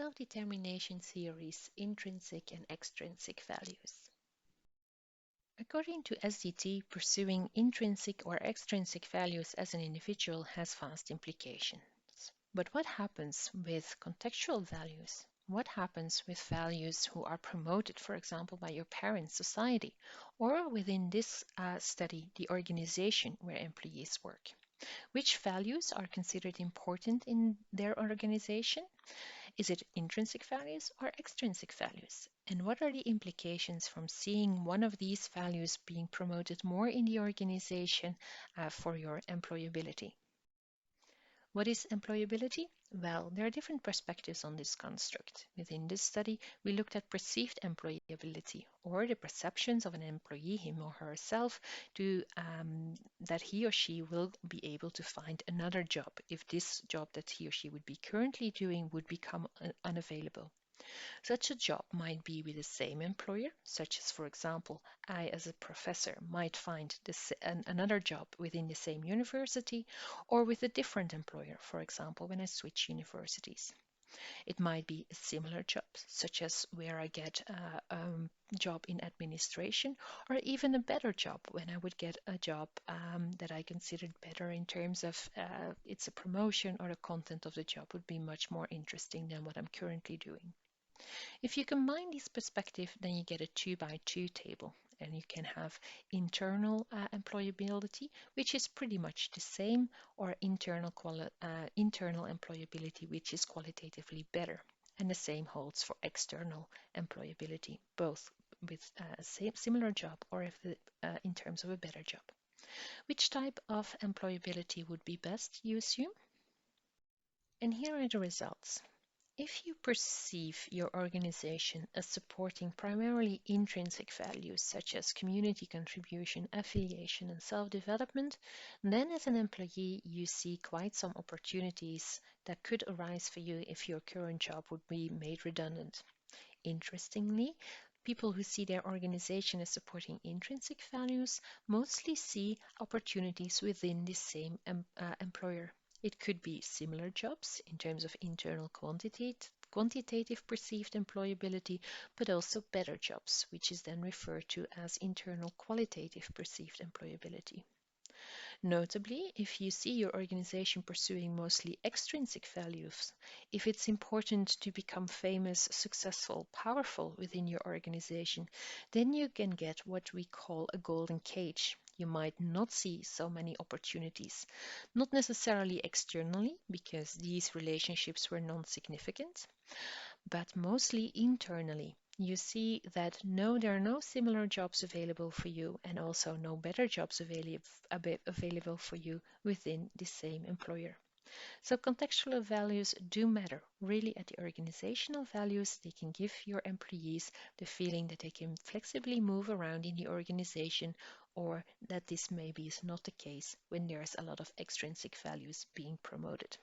Self-determination theories, intrinsic and extrinsic values. According to SDT, pursuing intrinsic or extrinsic values as an individual has vast implications. But what happens with contextual values? What happens with values who are promoted, for example, by your parents, society, or within this study, the organization where employees work? Which values are considered important in their organization? Is it intrinsic values or extrinsic values? And what are the implications from seeing one of these values being promoted more in the organization for your employability? What is employability? Well, there are different perspectives on this construct. Within this study, we looked at perceived employability, or the perceptions of an employee, him or herself, to that he or she will be able to find another job if this job that he or she would be currently doing would become unavailable. Such a job might be with the same employer, such as, for example, I as a professor might find another job within the same university, or with a different employer, for example, when I switch universities. It might be a similar job, such as where I get a job in administration, or even a better job when I would get a job that I considered better in terms of it's a promotion, or the content of the job would be much more interesting than what I'm currently doing. If you combine these perspectives, then you get a 2 by 2 table, and you can have internal employability, which is pretty much the same, or internal employability, which is qualitatively better. And the same holds for external employability, both with a similar job or in terms of a better job. Which type of employability would be best, you assume? And here are the results. If you perceive your organization as supporting primarily intrinsic values such as community contribution, affiliation, and self-development, then as an employee you see quite some opportunities that could arise for you if your current job would be made redundant. Interestingly, people who see their organization as supporting intrinsic values mostly see opportunities within the same employer. It could be similar jobs in terms of internal quantitative perceived employability, but also better jobs, which is then referred to as internal qualitative perceived employability. Notably, if you see your organization pursuing mostly extrinsic values, if it's important to become famous, successful, powerful within your organization, then you can get what we call a golden cage. You might not see so many opportunities, not necessarily externally, because these relationships were non-significant, but mostly internally. You see that no, there are no similar jobs available for you, and also no better jobs available for you within the same employer. So contextual values do matter. Really, at the organizational values, they can give your employees the feeling that they can flexibly move around in the organization, or that this maybe is not the case when there's a lot of extrinsic values being promoted.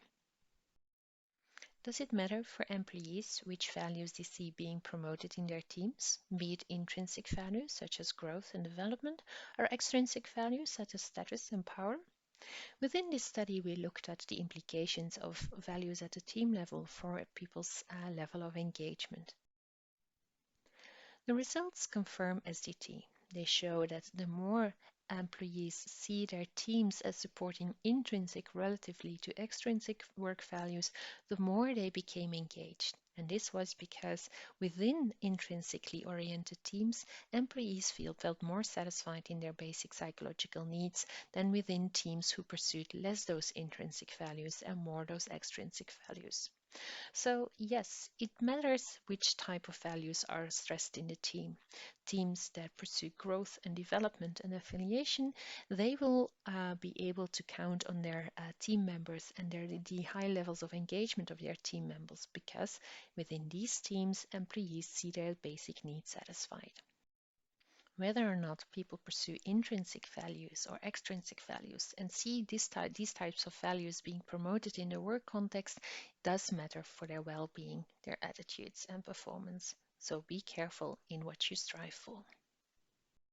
Does it matter for employees which values they see being promoted in their teams, be it intrinsic values such as growth and development, or extrinsic values such as status and power? Within this study, we looked at the implications of values at the team level for people's level of engagement. The results confirm SDT. They show that the more employees see their teams as supporting intrinsic relatively to extrinsic work values, the more they became engaged. And this was because within intrinsically oriented teams, employees felt more satisfied in their basic psychological needs than within teams who pursued less those intrinsic values and more those extrinsic values. So yes, it matters which type of values are stressed in the team. Teams that pursue growth and development and affiliation, they will be able to count on their team members and the high levels of engagement of their team members, because within these teams, employees see their basic needs satisfied. Whether or not people pursue intrinsic values or extrinsic values and see these types of values being promoted in the work context does matter for their well-being, their attitudes and performance. So be careful in what you strive for.